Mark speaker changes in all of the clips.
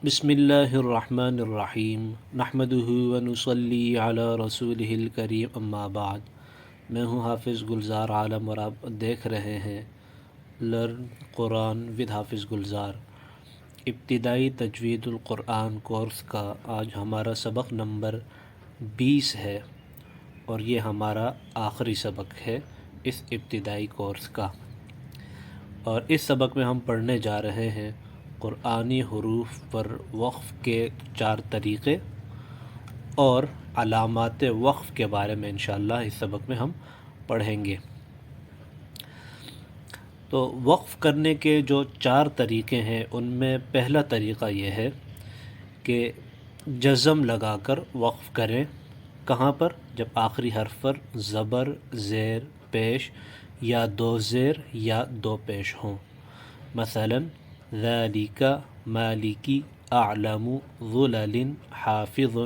Speaker 1: بسم اللہ الرحمن الرحیم نحمدہ ونصلی علی رسولہ الکریم اما بعد۔ میں ہوں حافظ گلزار عالم اور آپ دیکھ رہے ہیں لرن قرآن ود حافظ گلزار۔ ابتدائی تجوید القرآن کورس کا آج ہمارا سبق نمبر 20 ہے اور یہ ہمارا آخری سبق ہے اس ابتدائی کورس کا، اور اس سبق میں ہم پڑھنے جا رہے ہیں قرآنی حروف پر وقف کے 4 طریقے اور علامات وقف کے بارے میں انشاءاللہ اس سبق میں ہم پڑھیں گے۔ تو وقف کرنے کے جو 4 طریقے ہیں ان میں پہلا طریقہ یہ ہے کہ جزم لگا کر وقف کریں۔ کہاں پر؟ جب آخری حرف پر زبر، زیر، پیش یا 2 زیر یا 2 پیش ہوں۔ مثلا ذالک، مالکی، اعلم، ظلل، حافظ،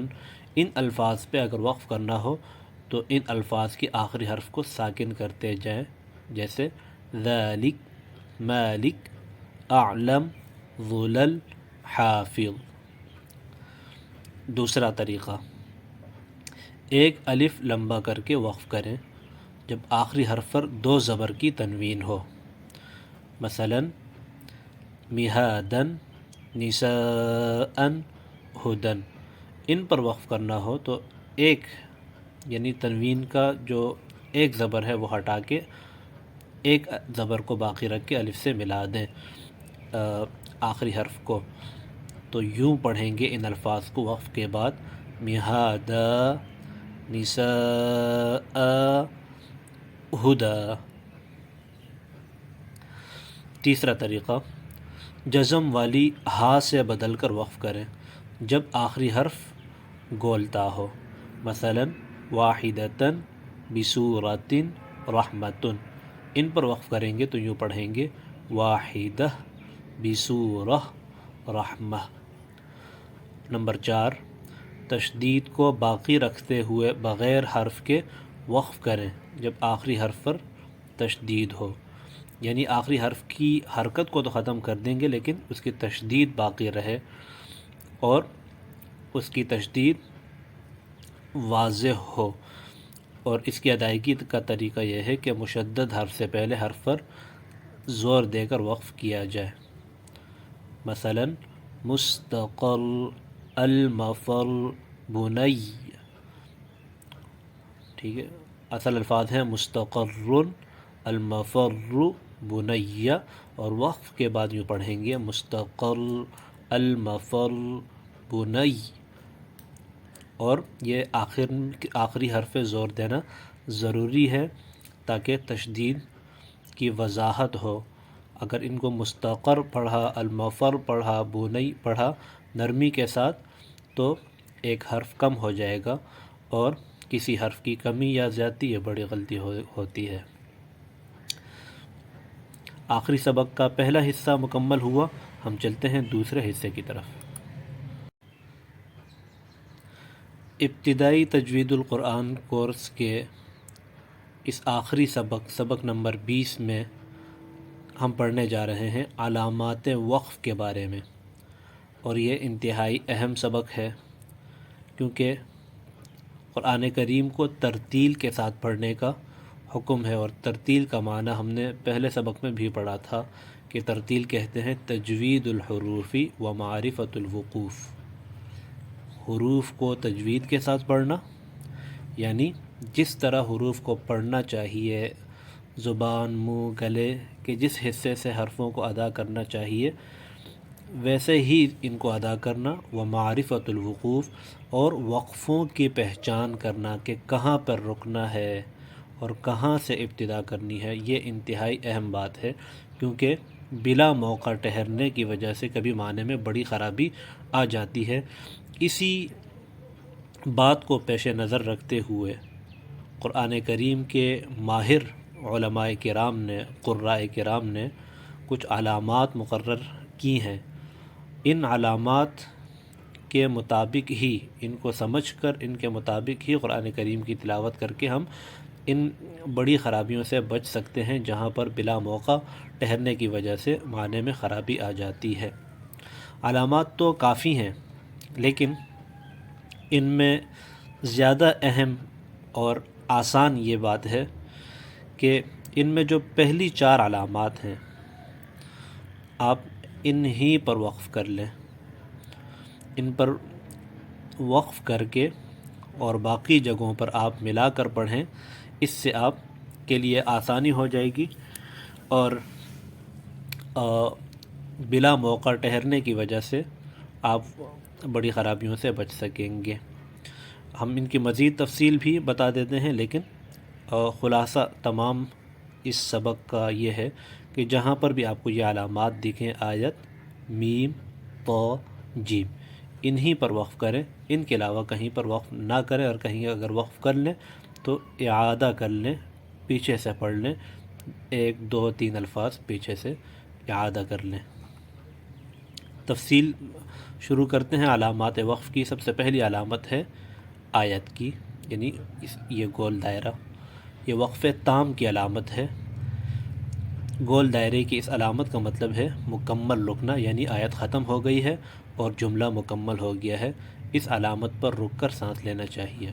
Speaker 1: ان الفاظ پہ اگر وقف کرنا ہو تو ان الفاظ کی آخری حرف کو ساکن کرتے جائیں، جیسے ذالک، مالک، اعلم، ظلل، حافظ۔ دوسرا طریقہ، ایک الف لمبا کر کے وقف کریں جب آخری حرف پر 2 زبر کی تنوین ہو۔ مثلا مہادن، نساء، ہدن، ان پر وقف کرنا ہو تو ایک یعنی تنوین کا جو ایک زبر ہے وہ ہٹا کے ایک زبر کو باقی رکھ کے الف سے ملا دیں آخری حرف کو، تو یوں پڑھیں گے ان الفاظ کو وقف کے بعد: مہادا، نساء، ہدا۔ تیسرا طریقہ، جزم والی ہا سے بدل کر وقف کریں جب آخری حرف گولتا ہو۔ مثلا واحدۃ، بسورۃ، رحمۃ، ان پر وقف کریں گے تو یوں پڑھیں گے: واحدہ، بسورہ، رحمہ۔ نمبر 4، تشدید کو باقی رکھتے ہوئے بغیر حرف کے وقف کریں جب آخری حرف پر تشدید ہو، یعنی آخری حرف کی حرکت کو تو ختم کر دیں گے لیکن اس کی تشدید باقی رہے اور اس کی تشدید واضح ہو، اور اس کی ادائیگی کا طریقہ یہ ہے کہ مشدد حرف سے پہلے حرف پر زور دے کر وقف کیا جائے۔ مثلا مستقر، المفر، بنی، ٹھیک ہے، اصل الفاظ ہیں مستقر، المفر، بنی، اور وقف کے بعد یوں پڑھیں گے: مستقر، المفر، بنی، اور یہ آخری حرف پہ زور دینا ضروری ہے تاکہ تشدید کی وضاحت ہو۔ اگر ان کو مستقر پڑھا، المفر پڑھا، بنی پڑھا نرمی کے ساتھ تو ایک حرف کم ہو جائے گا، اور کسی حرف کی کمی یا زیادتی یہ بڑی غلطی ہوتی ہے۔ آخری سبق کا پہلا حصہ مکمل ہوا، ہم چلتے ہیں دوسرے حصے کی طرف۔ ابتدائی تجوید القرآن کورس کے اس آخری سبق نمبر 20 میں ہم پڑھنے جا رہے ہیں علامات وقف کے بارے میں، اور یہ انتہائی اہم سبق ہے کیونکہ قرآن کریم کو ترتیل کے ساتھ پڑھنے کا حکم ہے، اور ترتیل کا معنی ہم نے پہلے سبق میں بھی پڑھا تھا کہ ترتیل کہتے ہیں تجوید الحروف و معرفت الوقوف، حروف کو تجوید کے ساتھ پڑھنا، یعنی جس طرح حروف کو پڑھنا چاہیے، زبان، منہ، گلے کے جس حصے سے حرفوں کو ادا کرنا چاہیے ویسے ہی ان کو ادا کرنا، و معرفت الوقوف، اور وقفوں کی پہچان کرنا کہ کہاں پر رکنا ہے اور کہاں سے ابتدا کرنی ہے۔ یہ انتہائی اہم بات ہے کیونکہ بلا موقع ٹھہرنے کی وجہ سے کبھی معنی میں بڑی خرابی آ جاتی ہے۔ اسی بات کو پیش نظر رکھتے ہوئے قرآن کریم کے ماہر علماء کرام نے، قراء کرام نے کچھ علامات مقرر کی ہیں۔ ان علامات کے مطابق ہی، ان کو سمجھ کر ان کے مطابق ہی قرآن کریم کی تلاوت کر کے ہم ان بڑی خرابیوں سے بچ سکتے ہیں جہاں پر بلا موقع ٹھہرنے کی وجہ سے معنی میں خرابی آ جاتی ہے۔ علامات تو کافی ہیں، لیکن ان میں زیادہ اہم اور آسان یہ بات ہے کہ ان میں جو پہلی 4 علامات ہیں آپ انہی پر وقف کر لیں، ان پر وقف کر کے اور باقی جگہوں پر آپ ملا کر پڑھیں، اس سے آپ کے لیے آسانی ہو جائے گی اور بلا موقع ٹھہرنے کی وجہ سے آپ بڑی خرابیوں سے بچ سکیں گے۔ ہم ان کی مزید تفصیل بھی بتا دیتے ہیں، لیکن خلاصہ تمام اس سبق کا یہ ہے کہ جہاں پر بھی آپ کو یہ علامات دکھیں، آیت، میم، طا، جیم، انہی پر وقف کریں، ان کے علاوہ کہیں پر وقف نہ کریں، اور کہیں اگر وقف کر لیں تو اعادہ کر لیں، پیچھے سے پڑھ لیں، 1 2 3 الفاظ پیچھے سے اعادہ کر لیں۔ تفصیل شروع کرتے ہیں علامات وقف کی۔ سب سے پہلی علامت ہے آیت کی، یعنی یہ گول دائرہ، یہ وقف تام کی علامت ہے۔ گول دائرے کی اس علامت کا مطلب ہے مکمل رکنا، یعنی آیت ختم ہو گئی ہے اور جملہ مکمل ہو گیا ہے، اس علامت پر رک کر سانس لینا چاہیے۔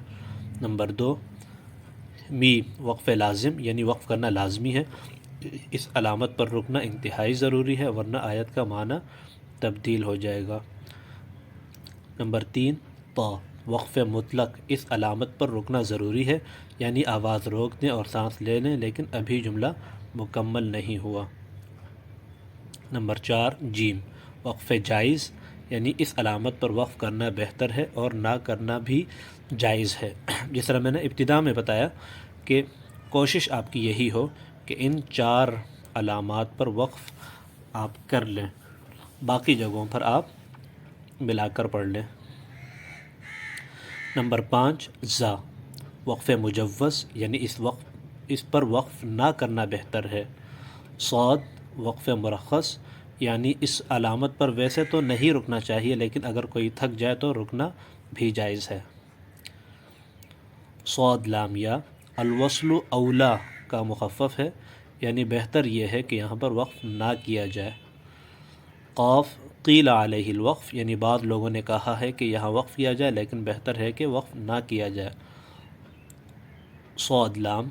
Speaker 1: نمبر 2، میم، وقف لازم، یعنی وقف کرنا لازمی ہے، اس علامت پر رکنا انتہائی ضروری ہے، ورنہ آیت کا معنی تبدیل ہو جائے گا۔ نمبر 3، طا، وقف مطلق، اس علامت پر رکنا ضروری ہے، یعنی آواز روک دیں اور سانس لے لیں لیکن ابھی جملہ مکمل نہیں ہوا۔ نمبر 4، جیم، وقف جائز، یعنی اس علامت پر وقف کرنا بہتر ہے اور نہ کرنا بھی جائز ہے۔ جس طرح میں نے ابتدا میں بتایا کہ کوشش آپ کی یہی ہو کہ ان 4 علامات پر وقف آپ کر لیں، باقی جگہوں پر آپ ملا کر پڑھ لیں۔ نمبر 5، زا، وقف مجوز، یعنی اس پر وقف نہ کرنا بہتر ہے۔ صاد، وقف مرخص، یعنی اس علامت پر ویسے تو نہیں رکنا چاہیے لیکن اگر کوئی تھک جائے تو رکنا بھی جائز ہے۔ صاد لام یا، الوصل اولا کا مخفف ہے، یعنی بہتر یہ ہے کہ یہاں پر وقف نہ کیا جائے۔ قاف، قیل علیہ الوقف، یعنی بعض لوگوں نے کہا ہے کہ یہاں وقف کیا جائے لیکن بہتر ہے کہ وقف نہ کیا جائے۔ صاد لام،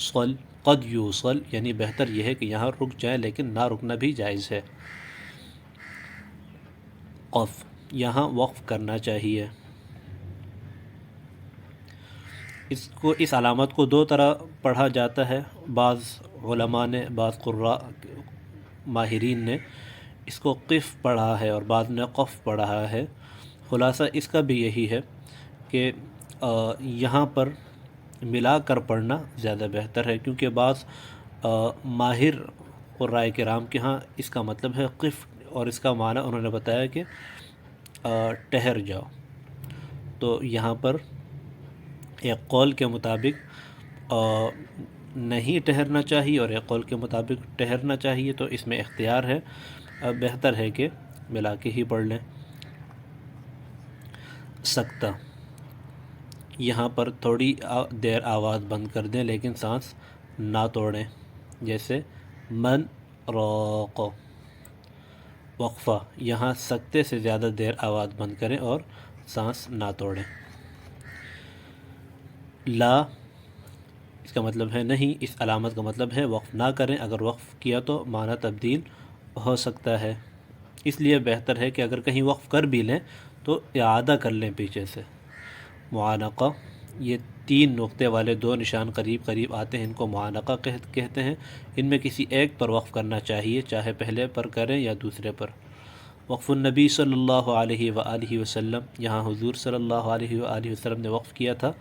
Speaker 1: صل، قد یوصل، یعنی بہتر یہ ہے کہ یہاں رک جائیں لیکن نہ رکنا بھی جائز ہے۔ قف، یہاں وقف کرنا چاہیے۔ اس علامت کو 2 طرح پڑھا جاتا ہے، بعض علماء نے، بعض قراء ماہرین نے اس کو قف پڑھا ہے اور بعض نے قف پڑھا ہے۔ خلاصہ اس کا بھی یہی ہے کہ یہاں پر ملا کر پڑھنا زیادہ بہتر ہے، کیونکہ بعض ماہر قراء کرام کے ہاں اس کا مطلب ہے قف، اور اس کا معنی انہوں نے بتایا کہ ٹھہر جاؤ۔ تو یہاں پر ایک قول کے مطابق نہیں ٹھہرنا چاہیے اور ایک قول کے مطابق ٹھہرنا چاہیے، تو اس میں اختیار ہے، بہتر ہے کہ ملا کے ہی پڑھ لیں۔ سکتہ، یہاں پر تھوڑی دیر آواز بند کر دیں لیکن سانس نہ توڑیں، جیسے من راق۔ وقفہ، یہاں سکتے سے زیادہ دیر آواز بند کریں اور سانس نہ توڑیں۔ لا، اس کا مطلب ہے نہیں، اس علامت کا مطلب ہے وقف نہ کریں، اگر وقف کیا تو معنی تبدیل ہو سکتا ہے، اس لیے بہتر ہے کہ اگر کہیں وقف کر بھی لیں تو اعادہ کر لیں پیچھے سے۔ معانقہ، یہ 3 نقطے والے 2 نشان قریب قریب آتے ہیں، ان کو معانقہ کہتے ہیں، ان میں کسی ایک پر وقف کرنا چاہیے، چاہے پہلے پر کریں یا دوسرے پر۔ وقف النبی صلی اللہ علیہ وآلہ وسلم، یہاں حضور صلی اللہ علیہ وآلہ وسلم نے وقف کیا تھا،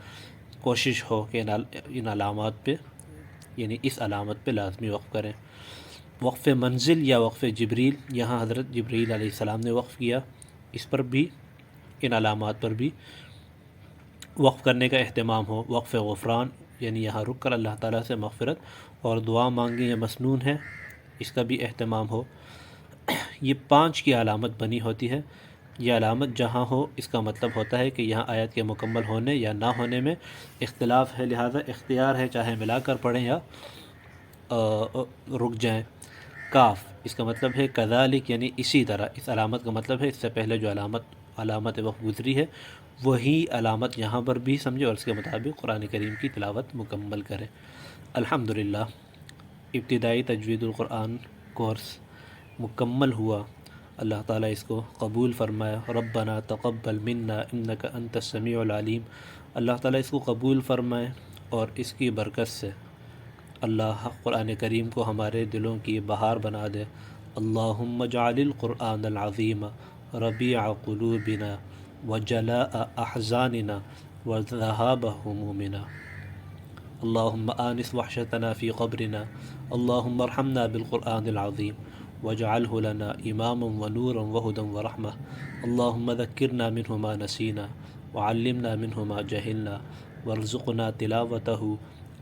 Speaker 1: کوشش ہو کہ ان علامات پہ، یعنی اس علامت پہ لازمی وقف کریں۔ وقف منزل یا وقف جبریل، یہاں حضرت جبریل علیہ السلام نے وقف کیا، اس پر بھی، ان علامات پر بھی وقف کرنے کا اہتمام ہو۔ وقف غفران، یعنی یہاں رک کر اللہ تعالیٰ سے مغفرت اور دعا مانگیں، یہ مسنون ہے، اس کا بھی اہتمام ہو۔ یہ 5 کی علامت بنی ہوتی ہے، یہ علامت جہاں ہو اس کا مطلب ہوتا ہے کہ یہاں آیت کے مکمل ہونے یا نہ ہونے میں اختلاف ہے، لہذا اختیار ہے چاہے ملا کر پڑھیں یا رک جائیں۔ کاف اس کا مطلب ہے کذالک، یعنی اسی طرح. اس علامت کا مطلب ہے اس سے پہلے جو علامت وقف گزری ہے وہی علامت یہاں پر بھی سمجھے اور اس کے مطابق قرآن کریم کی تلاوت مکمل کریں. الحمدللہ ابتدائی تجوید القرآن کورس مکمل ہوا. اللہ تعالیٰ اس کو قبول فرمائے. ربنا تقبل منا انک انت السمیع العلیم. اللہ تعالیٰ اس کو قبول فرمائے اور اس کی برکت سے اللہ قرآن کریم کو ہمارے دلوں کی بہار بنا دے. اللہم اجعل القرآن العظیم ربیع قلوبنا وجلاء احزاننا وذهاب همومنا. اللہم آنس وحشتنا فی قبرنا. اللہم ارحمنا بالقرآن العظیم واجعله لنا اماما ونورا وهدى ورحمة. اللہم ذکرنا منه ما نسینا وعلمنا منه ما جہلنا وارزقنا تلاوته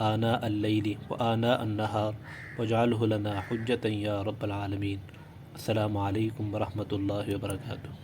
Speaker 1: آناء اللیل وآناء النہار واجعله لنا حجة یا رب العالمین. السلام علیکم ورحمۃ اللہ وبرکاتہ.